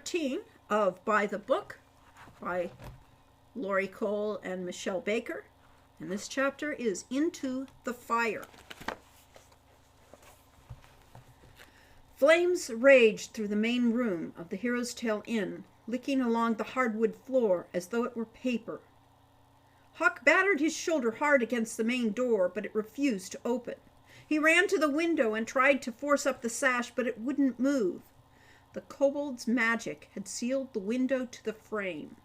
14 of By the Book by Lori Cole and Mishell Baker. And this chapter is Into the Fire. Flames raged through the main room of the Hero's Tale Inn, licking along the hardwood floor as though it were paper. Hawk battered his shoulder hard against the main door, but it refused to open. He ran to the window and tried to force up the sash, but it wouldn't move. The kobold's magic had sealed the window to the frame.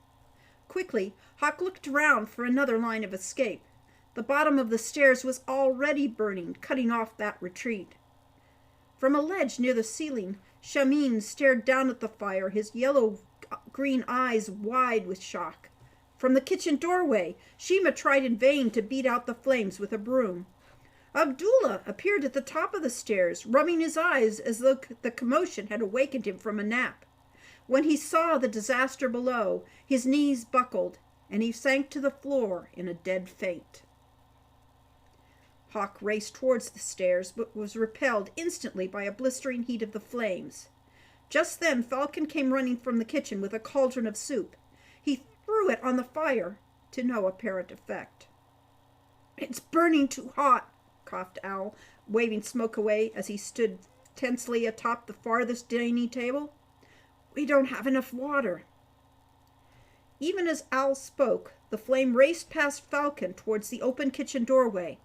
Quickly, Hawk looked around for another line of escape. The bottom of the stairs was already burning, cutting off that retreat. From a ledge near the ceiling, Shamin stared down at the fire, his yellow-green eyes wide with shock. From the kitchen doorway, Shima tried in vain to beat out the flames with a broom. Abdullah appeared at the top of the stairs, rubbing his eyes as though the commotion had awakened him from a nap. When he saw the disaster below, his knees buckled, and he sank to the floor in a dead faint. Hawk raced towards the stairs, but was repelled instantly by a blistering heat of the flames. Just then Falcon came running from the kitchen with a cauldron of soup. He threw it on the fire, to no apparent effect. "It's burning too hot," coughed Owl, waving smoke away as he stood tensely atop the farthest dining table. "We don't have enough water." Even as Owl spoke, the flame raced past Falcon towards the open kitchen doorway.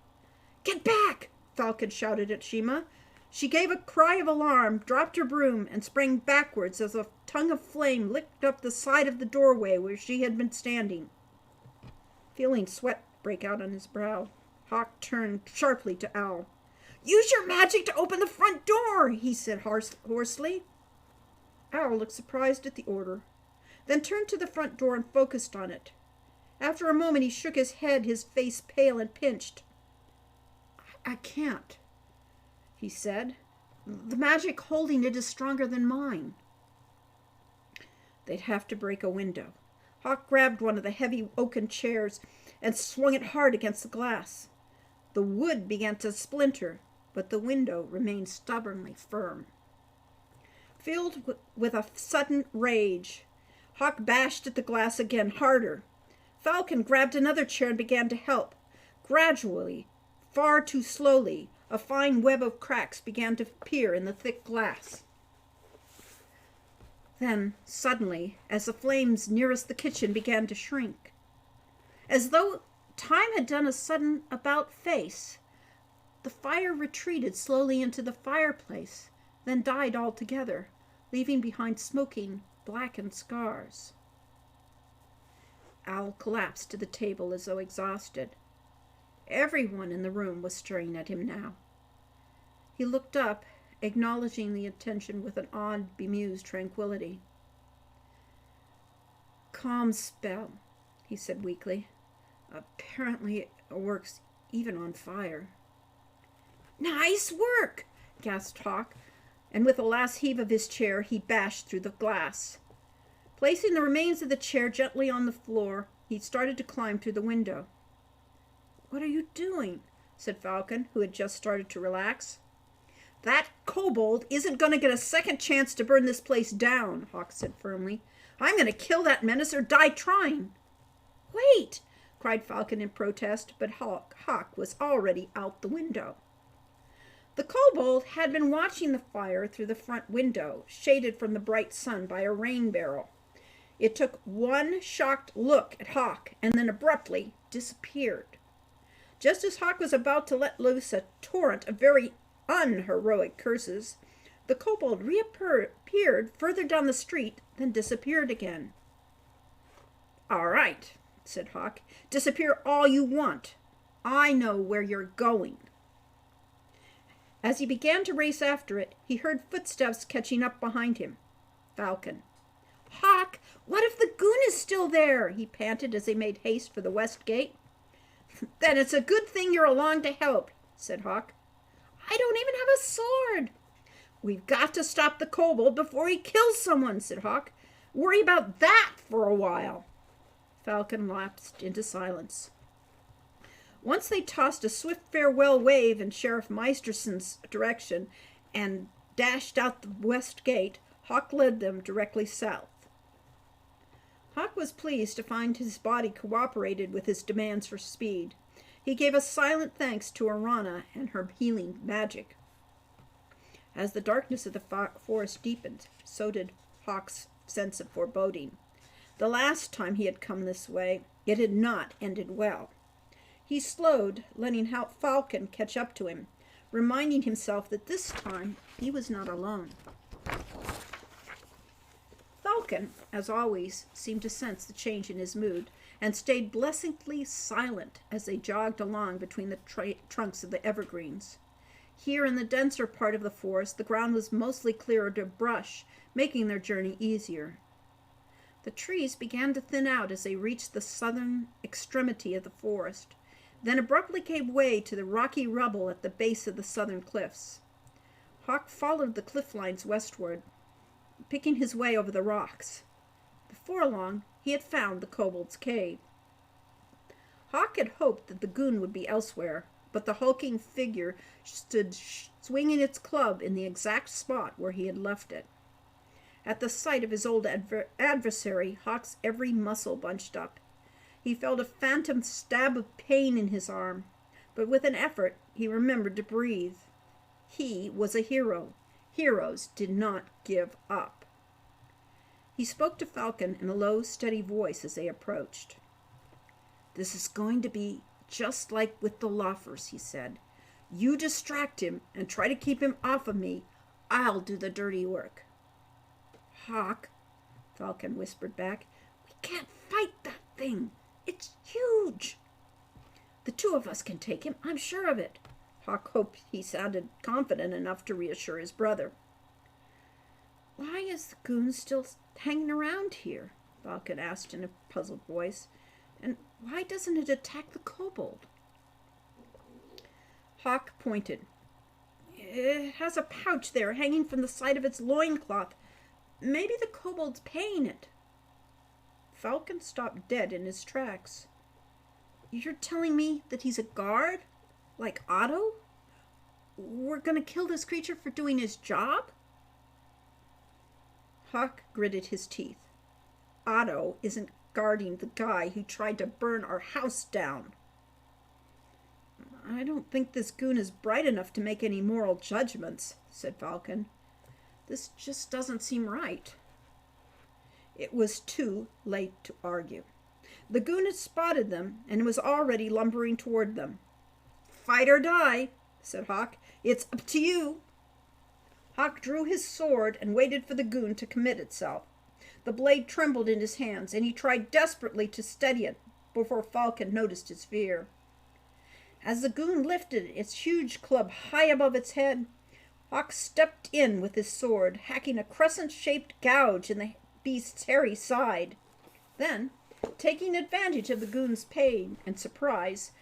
"Get back!" Falcon shouted at Shima. She gave a cry of alarm, dropped her broom, and sprang backwards as a tongue of flame licked up the side of the doorway where she had been standing. Feeling sweat break out on his brow, Hawk turned sharply to Owl. "Use your magic to open the front door," he said hoarsely. Owl looked surprised at the order, then turned to the front door and focused on it. After a moment he shook his head, his face pale and pinched. I can't," he said. "The magic holding it is stronger than mine." They'd have to break a window. Hawk grabbed one of the heavy oaken chairs and swung it hard against the glass. The wood began to splinter, but the window remained stubbornly firm. Filled with a sudden rage, Hawk bashed at the glass again, harder. Falcon grabbed another chair and began to help. Gradually, far too slowly, a fine web of cracks began to appear in the thick glass. Then, suddenly, as the flames nearest the kitchen began to shrink, as though time had done a sudden about-face, the fire retreated slowly into the fireplace, then died altogether, leaving behind smoking, blackened scars. Owl collapsed to the table as though exhausted. Everyone in the room was staring at him now. He looked up, acknowledging the attention with an odd, bemused tranquility. "Calm spell," he said weakly. "Apparently it works even on fire." "Nice work!" gasped Hawk, and with a last heave of his chair, he bashed through the glass. Placing the remains of the chair gently on the floor, he started to climb through the window. "What are you doing?" said Falcon, who had just started to relax. "That kobold isn't going to get a second chance to burn this place down," Hawk said firmly. "I'm going to kill that menace or die trying." "Wait!" cried Falcon in protest, but Hawk was already out the window. The kobold had been watching the fire through the front window, shaded from the bright sun by a rain barrel. It took one shocked look at Hawk and then abruptly disappeared. Just as Hawk was about to let loose a torrent of very unheroic curses, the kobold reappeared further down the street, then disappeared again. "All right," said Hawk. "Disappear all you want. I know where you're going." As he began to race after it, he heard footsteps catching up behind him. Falcon. "Hawk, what if the goon is still there?" he panted as they made haste for the west gate. "Then it's a good thing you're along to help," said Hawk. "I don't even have a sword." "We've got to stop the kobold before he kills someone," said Hawk. "Worry about that for a while." Falcon lapsed into silence. Once they tossed a swift farewell wave in Sheriff Meisterson's direction and dashed out the west gate, Hawk led them directly south. Hawk was pleased to find his body cooperated with his demands for speed. He gave a silent thanks to Arana and her healing magic. As the darkness of the forest deepened, so did Hawk's sense of foreboding. The last time he had come this way, it had not ended well. He slowed, letting Falcon catch up to him, reminding himself that this time he was not alone. Falcon, as always, seemed to sense the change in his mood and stayed blessedly silent as they jogged along between the trunks of the evergreens. Here in the denser part of the forest, the ground was mostly cleared of brush, making their journey easier. The trees began to thin out as they reached the southern extremity of the forest, then abruptly gave way to the rocky rubble at the base of the southern cliffs. Hawk followed the cliff lines westward, picking his way over the rocks. Before long, he had found the kobold's cave. Hawk had hoped that the goon would be elsewhere, but the hulking figure stood swinging its club in the exact spot where he had left it. At the sight of his old adversary, Hawk's every muscle bunched up. He felt a phantom stab of pain in his arm, but with an effort he remembered to breathe. He was a hero. Heroes did not give up. He spoke to Falcon in a low, steady voice as they approached. "This is going to be just like with the Loffers," he said. "You distract him and try to keep him off of me. I'll do the dirty work." "Hawk," Falcon whispered back, "we can't fight that thing. It's huge." "The two of us can take him, I'm sure of it." Hawk hoped he sounded confident enough to reassure his brother. "Why is the goon still hanging around here?" Falcon asked in a puzzled voice. "And why doesn't it attack the kobold?" Hawk pointed. "It has a pouch there hanging from the side of its loincloth. Maybe the kobold's paying it." Falcon stopped dead in his tracks. "You're telling me that he's a guard? Like Otto? We're going to kill this creature for doing his job?" Hawk gritted his teeth. "Otto isn't guarding the guy who tried to burn our house down." "I don't think this goon is bright enough to make any moral judgments," said Falcon. "This just doesn't seem right." It was too late to argue. The goon had spotted them and was already lumbering toward them. "Fight or die," said Hawk. "It's up to you." Hawk drew his sword and waited for the goon to commit itself. The blade trembled in his hands, and he tried desperately to steady it before Falcon noticed his fear. As the goon lifted its huge club high above its head, Hawk stepped in with his sword, hacking a crescent-shaped gouge in the beast's hairy side. Then, taking advantage of the goon's pain and surprise,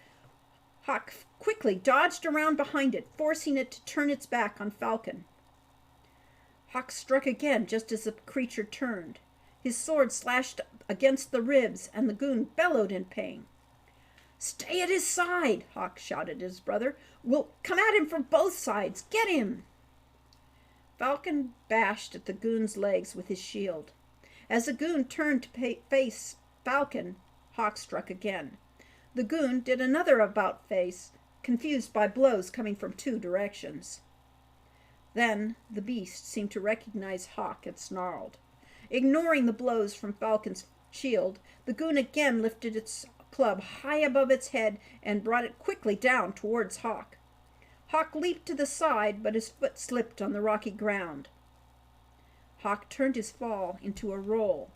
Hawk quickly dodged around behind it, forcing it to turn its back on Falcon. Hawk struck again just as the creature turned. His sword slashed against the ribs, and the goon bellowed in pain. "Stay at his side," Hawk shouted at his brother. "We'll come at him from both sides. Get him!" Falcon bashed at the goon's legs with his shield. As the goon turned to face Falcon, Hawk struck again. The goon did another about-face, confused by blows coming from two directions. Then the beast seemed to recognize Hawk and snarled. Ignoring the blows from Falcon's shield, the goon again lifted its club high above its head and brought it quickly down towards Hawk. Hawk leaped to the side, but his foot slipped on the rocky ground. Hawk turned his fall into a roll.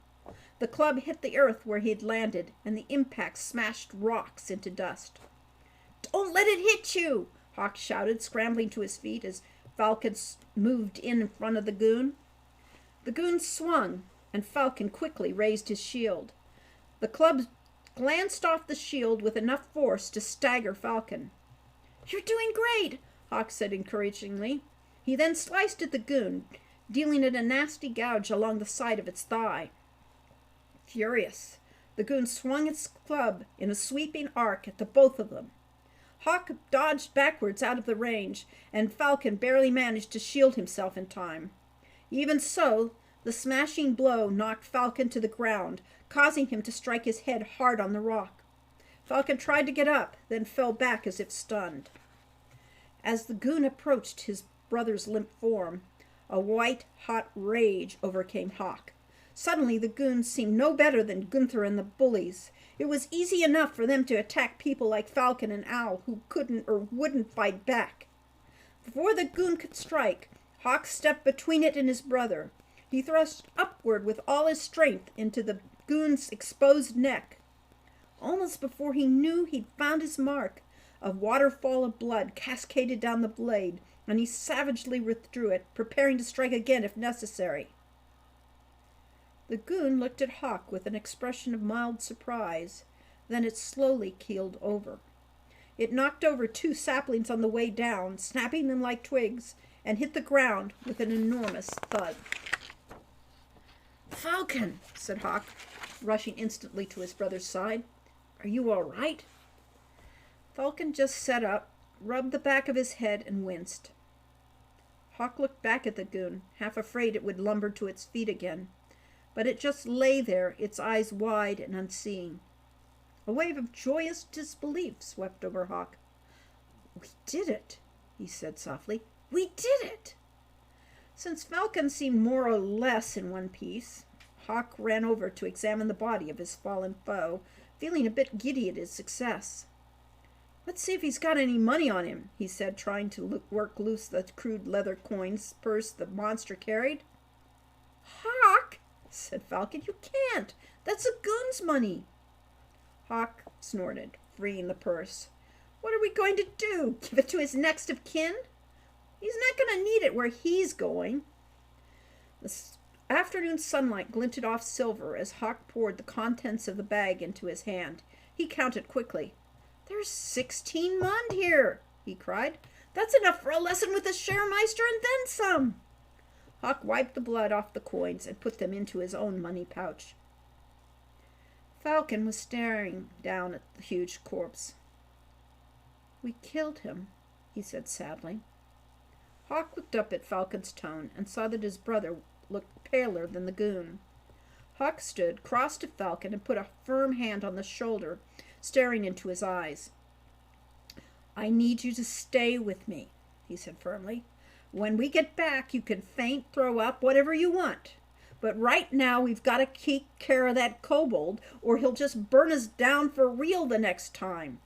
The club hit the earth where he had landed, and the impact smashed rocks into dust. "Don't let it hit you!" Hawk shouted, scrambling to his feet as Falcon moved in front of the goon. The goon swung, and Falcon quickly raised his shield. The club glanced off the shield with enough force to stagger Falcon. "You're doing great," Hawk said encouragingly. He then sliced at the goon, dealing it a nasty gouge along the side of its thigh. Furious, the goon swung its club in a sweeping arc at the both of them. Hawk dodged backwards out of the range, and Falcon barely managed to shield himself in time. Even so, The smashing blow knocked Falcon to the ground, causing him to strike his head hard on the rock. Falcon tried to get up, then fell back as if stunned. As the goon approached his brother's limp form, a white-hot rage overcame Hawk. Suddenly the goons seemed no better than Gunther and the bullies. It was easy enough for them to attack people like Falcon and Owl who couldn't or wouldn't fight back. Before the goon could strike, Hawk stepped between it and his brother. He thrust upward with all his strength into the goon's exposed neck. Almost before he knew he'd found his mark, a waterfall of blood cascaded down the blade, and he savagely withdrew it, preparing to strike again if necessary. The goon looked at Hawk with an expression of mild surprise. Then it slowly keeled over. It knocked over 2 saplings on the way down, snapping them like twigs, and hit the ground with an enormous thud. "Falcon," said Hawk, rushing instantly to his brother's side. "Are you all right?" Falcon just sat up, rubbed the back of his head, and winced. Hawk looked back at the goon, half afraid it would lumber to its feet again. But it just lay there, its eyes wide and unseeing. A wave of joyous disbelief swept over Hawk. "We did it," he said softly. "We did it!" Since Falcon seemed more or less in one piece, Hawk ran over to examine the body of his fallen foe, feeling a bit giddy at his success. "Let's see if he's got any money on him," he said, trying to work loose the crude leather coins purse the monster carried. "Hawk," said Falcon, "you can't. That's a goon's money." Hawk snorted, freeing the purse. "What are we going to do? Give it to his next of kin? He's not going to need it where he's going." The afternoon sunlight glinted off silver as Hawk poured the contents of the bag into his hand. He counted quickly. "There's 16 mund here," he cried. "That's enough for a lesson with the Schermeister and then some." Hawk wiped the blood off the coins and put them into his own money pouch. Falcon was staring down at the huge corpse. "We killed him," he said sadly. Hawk looked up at Falcon's tone and saw that his brother looked paler than the goon. Hawk stood, crossed to Falcon, and put a firm hand on the shoulder, staring into his eyes. "I need you to stay with me," he said firmly. "When we get back, you can faint, throw up, whatever you want. But right now, we've got to keep care of that kobold, or he'll just burn us down for real the next time."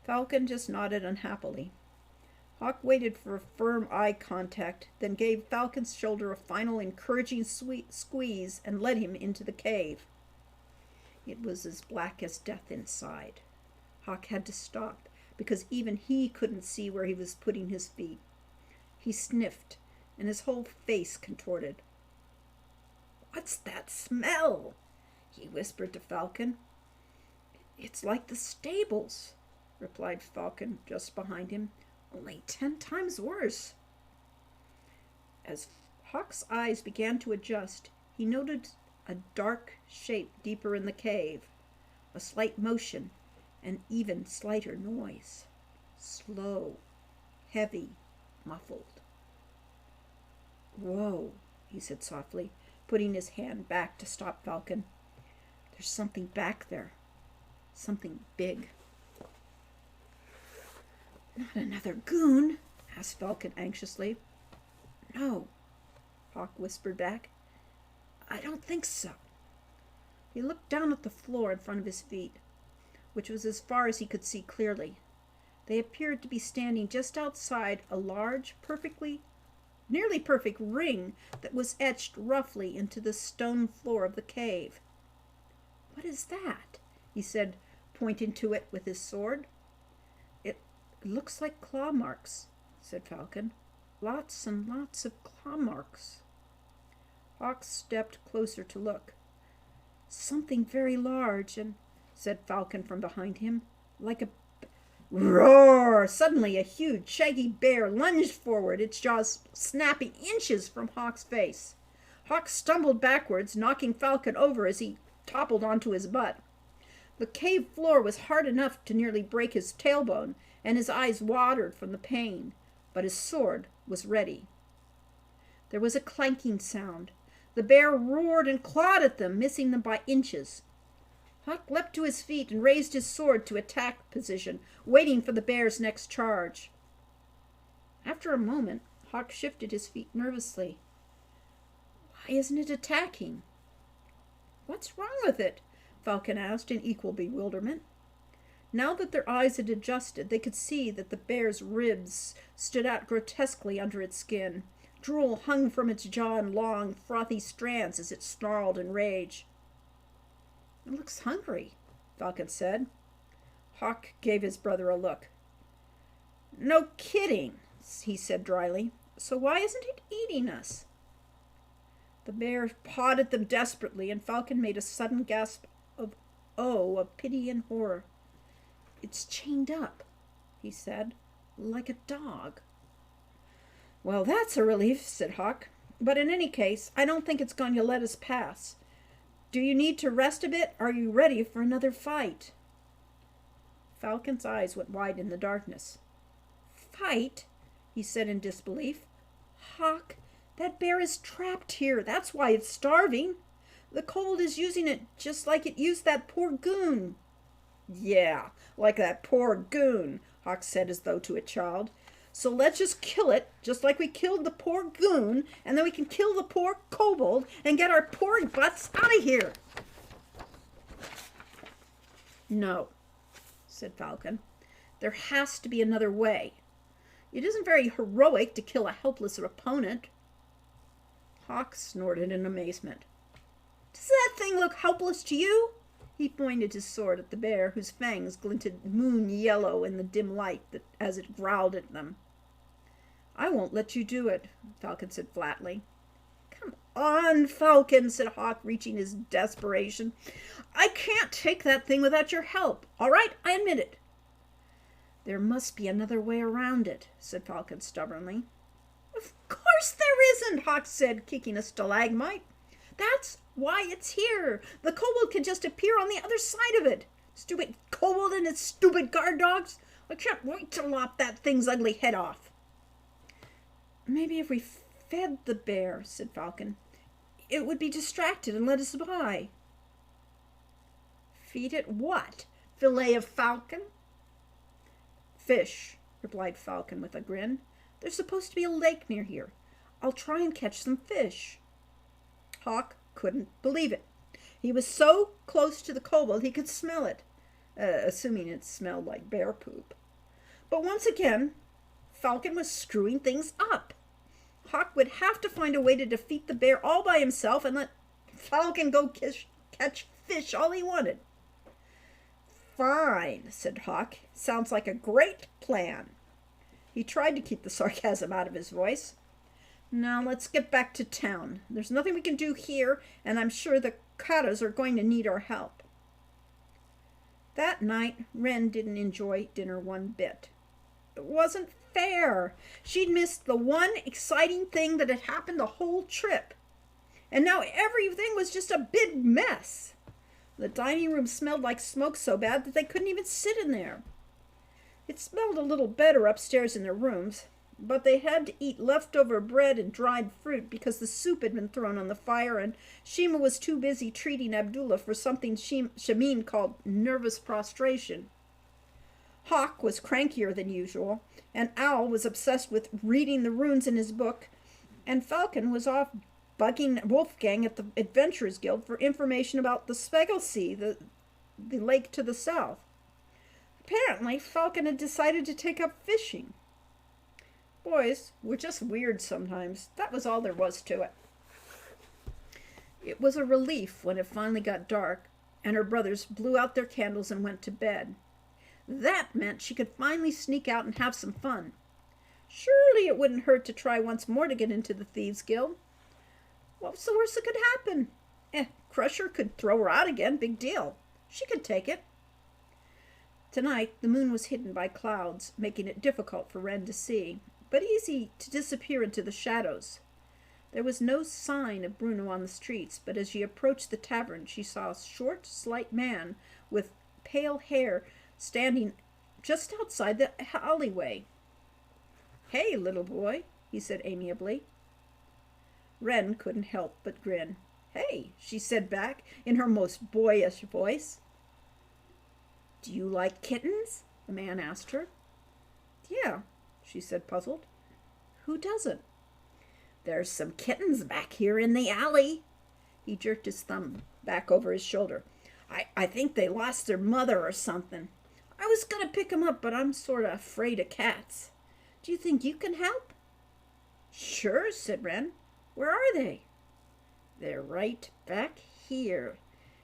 Falcon just nodded unhappily. Hawk waited for a firm eye contact, then gave Falcon's shoulder a final encouraging squeeze and led him into the cave. It was as black as death inside. Hawk had to stop, because even he couldn't see where he was putting his feet. He sniffed, and his whole face contorted. "What's that smell?" he whispered to Falcon. "It's like the stables," replied Falcon just behind him, "only 10 times worse." As Hawk's eyes began to adjust, he noted a dark shape deeper in the cave, a slight motion, an even slighter noise. Slow, heavy, muffled. "Whoa," he said softly, putting his hand back to stop Falcon. "There's something back there. Something big." "Not another goon?" asked Falcon anxiously. "No," Hawk whispered back. "I don't think so." He looked down at the floor in front of his feet, which was as far as he could see clearly. They appeared to be standing just outside a large, nearly perfect ring that was etched roughly into the stone floor of the cave. "What is that?" he said, pointing to it with his sword. It looks like claw marks," said Falcon. "Lots and lots of claw marks." Hawk stepped closer to look. "Something very large and," said Falcon from behind him, "like a roar!" Suddenly a huge, shaggy bear lunged forward, its jaws snapping inches from Hawk's face. Hawk stumbled backwards, knocking Falcon over as he toppled onto his butt. The cave floor was hard enough to nearly break his tailbone, and his eyes watered from the pain, but his sword was ready. There was a clanking sound. The bear roared and clawed at them, missing them by inches. Hawk leapt to his feet and raised his sword to attack position, waiting for the bear's next charge. After a moment, Hawk shifted his feet nervously. Why isn't it attacking? What's wrong with it? Falcon asked in equal bewilderment. Now that their eyes had adjusted, they could see that the bear's ribs stood out grotesquely under its skin. Drool hung from its jaw in long, frothy strands as it snarled in rage. It looks hungry, Falcon said. Hawk gave his brother a look. No kidding, he said dryly. So why isn't it eating us? The bear pawed at them desperately, and Falcon made a sudden gasp of pity and horror. It's chained up, he said, like a dog. Well, that's a relief, said Hawk. But in any case, I don't think it's going to let us pass. Do you need to rest a bit? Are you ready for another fight? Falcon's eyes went wide in the darkness. Fight? He said in disbelief. Hawk, that bear is trapped here. That's why it's starving. The cold is using it just like it used that poor goon. Yeah, like that poor goon, Hawk said as though to a child. So let's just kill it, just like we killed the poor goon, and then we can kill the poor kobold and get our poor butts out of here. No, said Falcon. There has to be another way. It isn't very heroic to kill a helpless opponent. Hawk snorted in amazement. Does that thing look helpless to you? He pointed his sword at the bear, whose fangs glinted moon yellow in the dim light as it growled at them. I won't let you do it, Falcon said flatly. Come on, Falcon, said Hawk, reaching his desperation. I can't take that thing without your help. All right, I admit it. There must be another way around it, said Falcon stubbornly. Of course there isn't, Hawk said, kicking a stalagmite. That's why it's here. The kobold can just appear on the other side of it. Stupid kobold and its stupid guard dogs. I can't wait to lop that thing's ugly head off. Maybe if we fed the bear, said Falcon, it would be distracted and let us by. Feed it what? Fillet of falcon? Fish, replied Falcon with a grin. There's supposed to be a lake near here. I'll try and catch some fish. Hawk couldn't believe it. He was so close to the kobold he could smell it, assuming it smelled like bear poop. But once again, Falcon was screwing things up. Hawk would have to find a way to defeat the bear all by himself and let Falcon go catch fish all he wanted. Fine, said Hawk. Sounds like a great plan. He tried to keep the sarcasm out of his voice. Now let's get back to town. There's nothing we can do here, and I'm sure the Kattas are going to need our help. That night, Wren didn't enjoy dinner one bit. It wasn't fair. She'd missed the one exciting thing that had happened the whole trip. And now everything was just a big mess. The dining room smelled like smoke so bad that they couldn't even sit in there. It smelled a little better upstairs in their rooms, but they had to eat leftover bread and dried fruit because the soup had been thrown on the fire, and Shima was too busy treating Abdullah for something Shamin called nervous prostration. Hawk was crankier than usual, and Owl was obsessed with reading the runes in his book, and Falcon was off bugging Wolfgang at the Adventurers Guild for information about the Spegelsee, the lake to the south. Apparently, Falcon had decided to take up fishing. Boys were just weird sometimes. That was all there was to it. It was a relief when it finally got dark and her brothers blew out their candles and went to bed. That meant she could finally sneak out and have some fun. Surely it wouldn't hurt to try once more to get into the Thieves' Guild. What's the worst that could happen? Crusher could throw her out again, big deal. She could take it. Tonight, the moon was hidden by clouds, making it difficult for Wren to see, but easy to disappear into the shadows. There was no sign of Bruno on the streets, but as she approached the tavern, she saw a short, slight man with pale hair standing just outside the alleyway. "Hey, little boy," he said amiably. Wren couldn't help but grin. "Hey," she said back in her most boyish voice. "Do you like kittens?" the man asked her. "Yeah," she said, puzzled. "Who doesn't?" "There's some kittens back here in the alley." He jerked his thumb back over his shoulder. I think they lost their mother or something. I was going to pick 'em up, but I'm sort of afraid of cats. Do you think you can help?" "Sure," said Wren. "Where are they?" "They're right back here."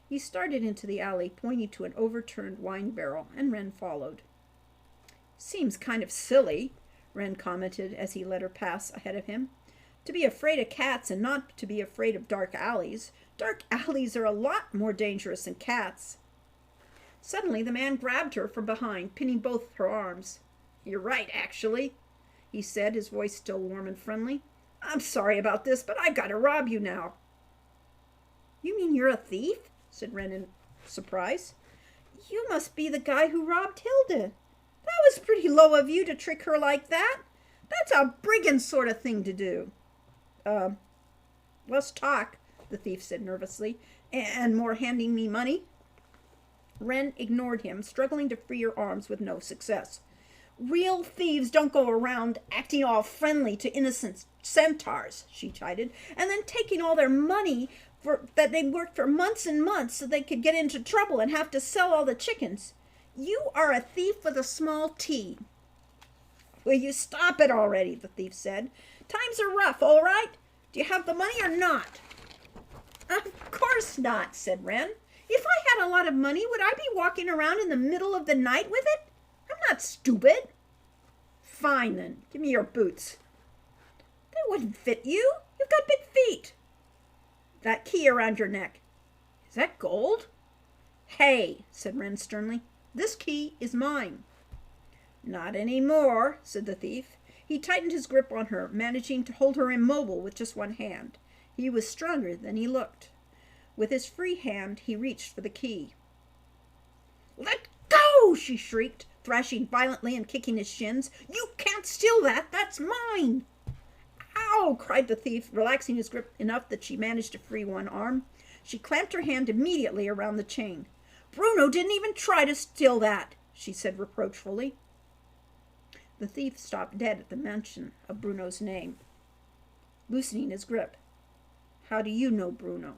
He started into the alley, pointing to an overturned wine barrel, and Wren followed. "Seems kind of silly," Wren commented as he let her pass ahead of him. "To be afraid of cats and not to be afraid of dark alleys. Dark alleys are a lot more dangerous than cats." Suddenly the man grabbed her from behind, pinning both her arms. "You're right, actually," he said, his voice still warm and friendly. "I'm sorry about this, but I gotta rob you now." "You mean you're a thief?" said Wren in surprise. "You must be the guy who robbed Hilda. That was pretty low of you to trick her like that. That's a brigand sort of thing to do." Let's talk," the thief said nervously. "And more handing me money?" Wren ignored him, struggling to free her arms with no success. "Real thieves don't go around acting all friendly to innocent centaurs," she chided, "and then taking all their money that they worked for months and months so they could get into trouble and have to sell all the chickens. You are a thief with a small t." "Will you stop it already?" the thief said. "Times are rough, all right? Do you have the money or not?" "Of course not," said Wren. "If I had a lot of money, would I be walking around in the middle of the night with it? I'm not stupid." "Fine, then. Give me your boots." "They wouldn't fit you. You've got big feet." "That key around your neck. Is that gold?" "Hey," said Wren sternly. "This key is mine." "Not any more," said the thief. He tightened his grip on her, managing to hold her immobile with just one hand. He was stronger than he looked. With his free hand, he reached for the key. "Let go!" she shrieked, thrashing violently and kicking his shins. "You can't steal that! That's mine!" "Ow!" cried the thief, relaxing his grip enough that she managed to free one arm. She clamped her hand immediately around the chain. "Bruno didn't even try to steal that," she said reproachfully. The thief stopped dead at the mention of Bruno's name, loosening his grip. "How do you know Bruno?"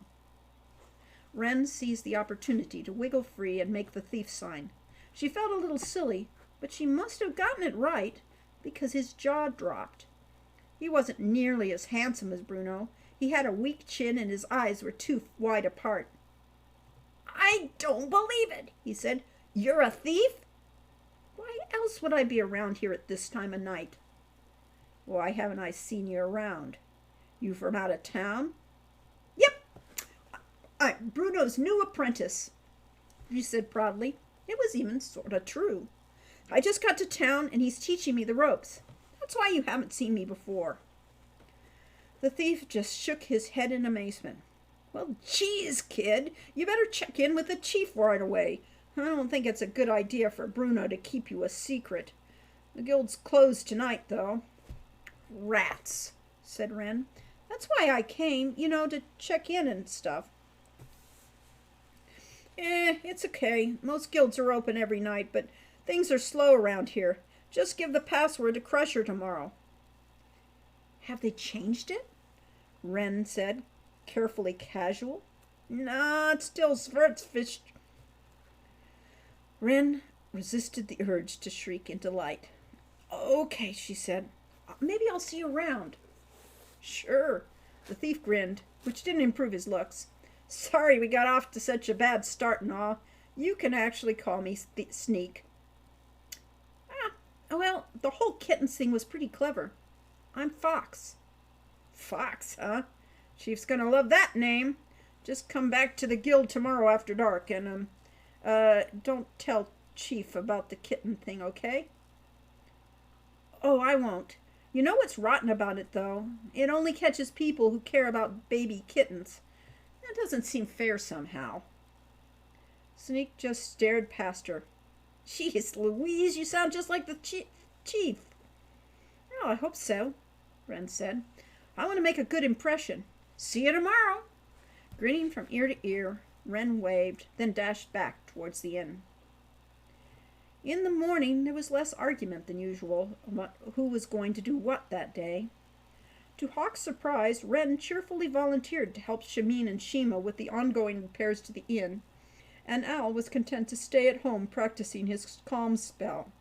Wren seized the opportunity to wiggle free and make the thief sign. She felt a little silly, but she must have gotten it right, because his jaw dropped. He wasn't nearly as handsome as Bruno. He had a weak chin and his eyes were too wide apart. "I don't believe it," he said. "You're a thief?" "Why else would I be around here at this time of night?" "Why haven't I seen you around? You from out of town?" "Yep. I'm Bruno's new apprentice," she said proudly. It was even sort of true. "I just got to town and he's teaching me the ropes. That's why you haven't seen me before." The thief just shook his head in amazement. "Well, geez, kid, you better check in with the chief right away. I don't think it's a good idea for Bruno to keep you a secret. The guild's closed tonight, though." "Rats," said Wren. "That's why I came, to check in and stuff." It's okay. Most guilds are open every night, but things are slow around here. Just give the password to Crusher tomorrow." "Have they changed it?" Wren said, carefully casual. "Nah, it's still fished." Wren resisted the urge to shriek in delight. "Okay," she said. "Maybe I'll see you around." "Sure." The thief grinned, which didn't improve his looks. "Sorry we got off to such a bad start and all. You can actually call me Sneak." Well, the whole kittens thing was pretty clever. I'm Fox." "Fox, huh? Chief's gonna love that name. Just come back to the guild tomorrow after dark and, don't tell Chief about the kitten thing, okay?" "Oh, I won't. You know what's rotten about it, though? It only catches people who care about baby kittens. That doesn't seem fair somehow." Sneak just stared past her. "Jeez Louise, you sound just like the chief." "Oh, I hope so," Wren said. I want to make a good impression. See you tomorrow." Grinning from ear to ear, Wren waved, then dashed back towards the inn. In the morning there was less argument than usual about who was going to do what that day. To Hawk's surprise, Wren cheerfully volunteered to help Shamin and Shima with the ongoing repairs to the inn, and Al was content to stay at home practicing his calm spell.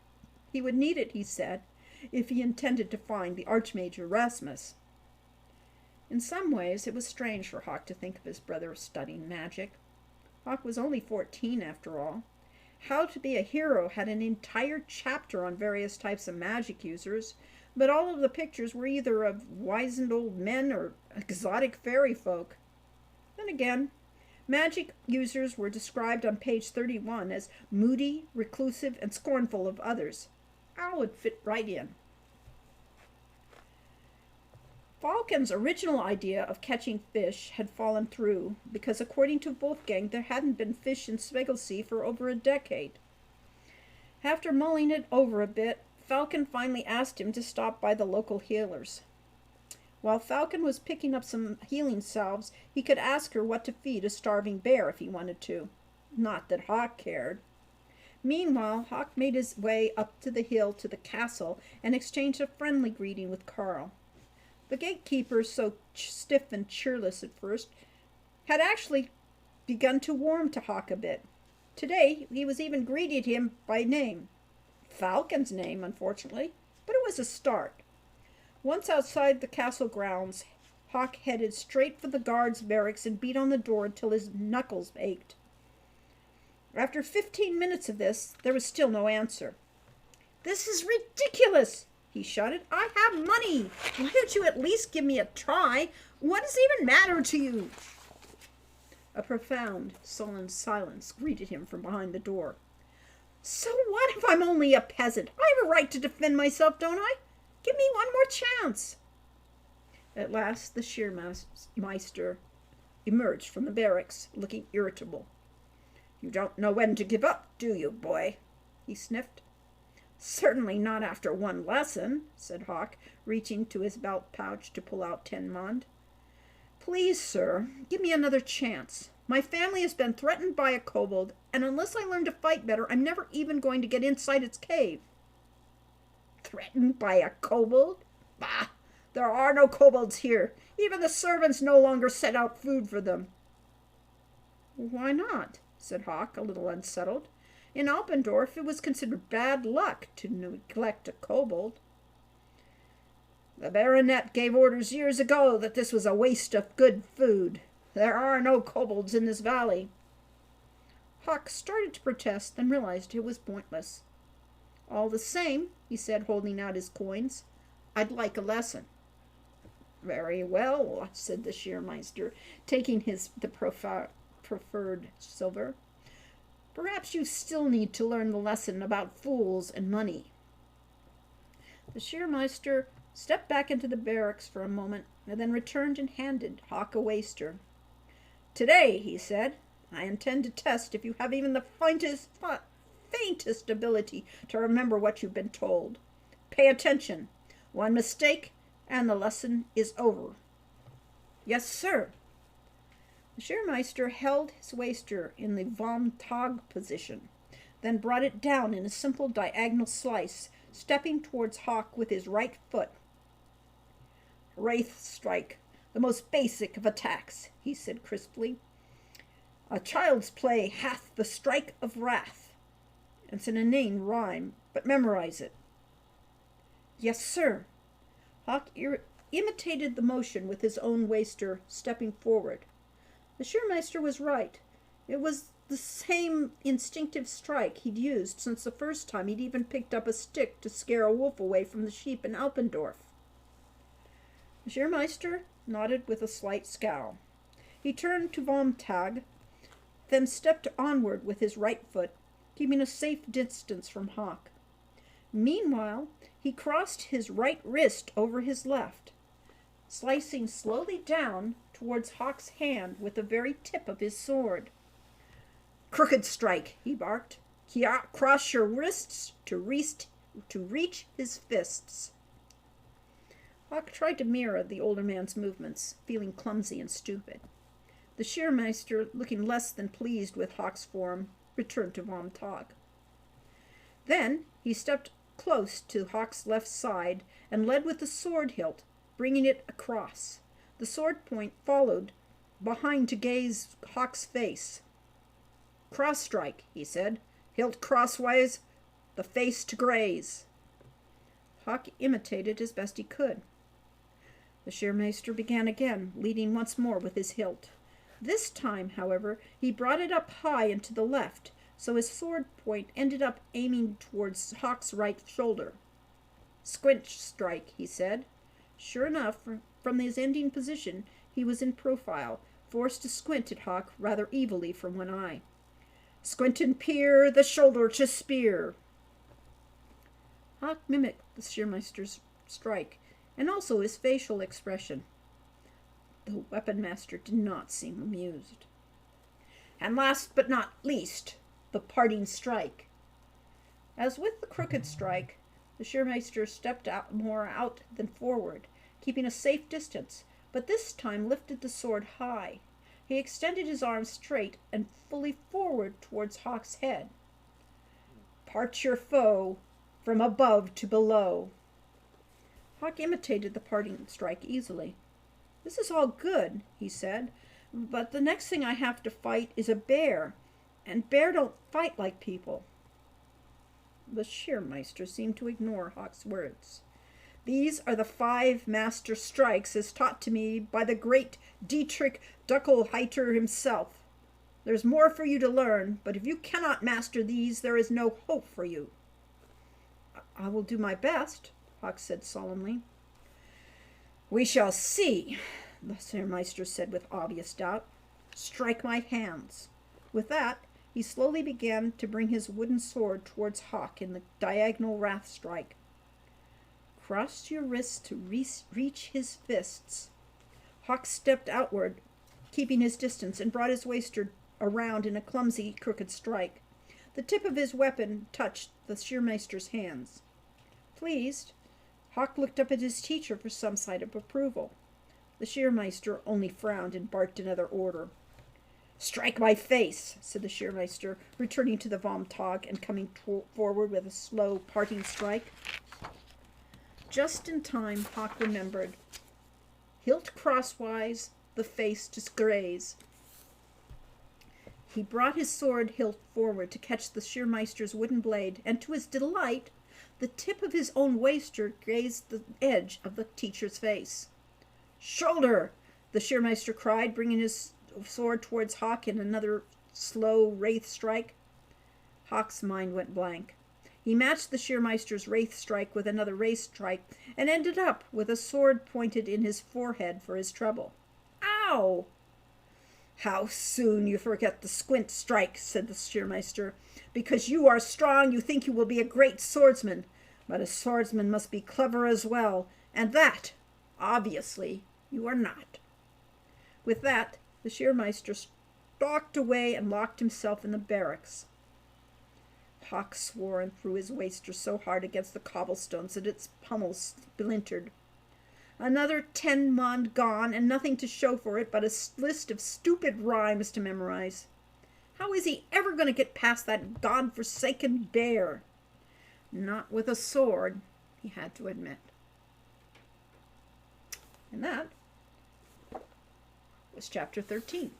He would need it, he said, if he intended to find the Archmage Erasmus. In some ways it was strange for Hawk to think of his brother studying magic. Hawk was only 14 after all. How to be a Hero had an entire chapter on various types of magic users, but all of the pictures were either of wizened old men or exotic fairy folk. Then again, magic users were described on page 31 as moody, reclusive, and scornful of others. Al would fit right in. Falcon's original idea of catching fish had fallen through because, according to Wolfgang, there hadn't been fish in Spieglesea for over a decade. After mulling it over a bit, Falcon finally asked him to stop by the local healers. While Falcon was picking up some healing salves, he could ask her what to feed a starving bear if he wanted to. Not that Hawk cared. Meanwhile, Hawk made his way up to the hill to the castle and exchanged a friendly greeting with Carl. The gatekeeper, so stiff and cheerless at first, had actually begun to warm to Hawk a bit. Today he was even greeted him by name. Falcon's name, unfortunately, but it was a start. Once outside the castle grounds, Hawk headed straight for the guards' barracks and beat on the door until his knuckles ached. After 15 minutes of this, there was still no answer. "This is ridiculous!" he shouted. "I have money. Why don't you at least give me a try? What does it even matter to you?" A profound, sullen silence greeted him from behind the door. "So what if I'm only a peasant? I have a right to defend myself, don't I? Give me one more chance." At last the Shearmeister emerged from the barracks, looking irritable. "You don't know when to give up, do you, boy?" he sniffed. "Certainly not after one lesson," said Hawk, reaching to his belt pouch to pull out 10 mond. "Please, sir, give me another chance. My family has been threatened by a kobold, and unless I learn to fight better, I'm never even going to get inside its cave." "Threatened by a kobold? Bah! There are no kobolds here. Even the servants no longer set out food for them." "Why not?" said Hawk, a little unsettled. "In Alpendorf it was considered bad luck to neglect a kobold." "The baronet gave orders years ago that this was a waste of good food. There are no kobolds in this valley." Hawk started to protest, then realized it was pointless. "All the same," he said, holding out his coins, "I'd like a lesson." "Very well," said the Shearmeister, taking the preferred silver. "Perhaps you still need to learn the lesson about fools and money." The Shearmeister stepped back into the barracks for a moment, and then returned and handed Hawk a waster. "Today," he said, "I intend to test if you have even the faintest ability to remember what you've been told. Pay attention. One mistake, and the lesson is over." "Yes, sir." The Shearmeister held his waster in the vom Tag position, then brought it down in a simple diagonal slice, stepping towards Hawk with his right foot. "Wraith strike, the most basic of attacks," he said crisply. "A child's play hath the strike of wrath. It's an inane rhyme, but memorize it." "Yes, sir." Hawk imitated the motion with his own waster, stepping forward. The Shearmeister was right. It was the same instinctive strike he'd used since the first time he'd even picked up a stick to scare a wolf away from the sheep in Alpendorf. The Shearmeister nodded with a slight scowl. He turned to vom Tag, then stepped onward with his right foot, keeping a safe distance from Hawk. Meanwhile, he crossed his right wrist over his left, slicing slowly down towards Hawk's hand with the very tip of his sword. "Crooked strike," he barked. "Cross your wrists to reach his fists." Hawk tried to mirror the older man's movements, feeling clumsy and stupid. The Shearmeister, looking less than pleased with Hawk's form, returned to Vom Tog. Then he stepped close to Hawk's left side and led with the sword hilt, bringing it across. The sword point followed behind to gaze Hawk's face. "Cross strike," he said. "Hilt crosswise, the face to graze." Hawk imitated as best he could. The Shearmeister began again, leading once more with his hilt. This time, however, he brought it up high and to the left, so his sword point ended up aiming towards Hawk's right shoulder. "Squint strike," he said. Sure enough, from his ending position, he was in profile, forced to squint at Hawk rather evilly from one eye. "Squint and peer, the shoulder to spear." Hawk mimicked the Shearmeister's strike, and also his facial expression. The weapon master did not seem amused. "And last but not least, the parting strike." As with the crooked strike, the Shearmeister stepped more out than forward, keeping a safe distance, but this time lifted the sword high. He extended his arm straight and fully forward towards Hawk's head. "Part your foe from above to below." Hawk imitated the parting strike easily. "This is all good," he said, "but the next thing I have to fight is a bear, and bear don't fight like people." The Shearmeister seemed to ignore Hawk's words. "These are the 5 master strikes as taught to me by the great Dietrich Duckelheiter himself. There's more for you to learn, but if you cannot master these, there is no hope for you." "I will do my best," Hawk said solemnly. "We shall see," the Shearmeister said with obvious doubt. "Strike my hands." With that, he slowly began to bring his wooden sword towards Hawk in the diagonal wrath strike. "Cross your wrists to reach his fists." Hawk stepped outward, keeping his distance, and brought his waster around in a clumsy, crooked strike. The tip of his weapon touched the Shearmeister's hands. Pleased, Hawk looked up at his teacher for some sign of approval. The Shearmeister only frowned and barked another order. "Strike my face," said the Shearmeister, returning to the Vom Tog and coming forward with a slow parting strike. Just in time, Hawk remembered. "Hilt crosswise, the face to graze." He brought his sword hilt forward to catch the Shearmeister's wooden blade, and to his delight, the tip of his own waster grazed the edge of the teacher's face. "Shoulder!" the Shearmeister cried, bringing his sword towards Hawk in another slow wraith strike. Hawk's mind went blank. He matched the Shearmeister's wraith strike with another wraith strike, and ended up with a sword pointed in his forehead for his trouble. "Ow!" "How soon you forget the squint strike," said the Shearmeister. "Because you are strong, you think you will be a great swordsman. But a swordsman must be clever as well, and that, obviously, you are not." With that, the Shearmeister stalked away and locked himself in the barracks. Hawk swore and threw his waster so hard against the cobblestones that its pummel splintered. Another 10 mon gone, and nothing to show for it but a list of stupid rhymes to memorize. How is he ever going to get past that god-forsaken bear? Not with a sword, he had to admit. And that was chapter 13.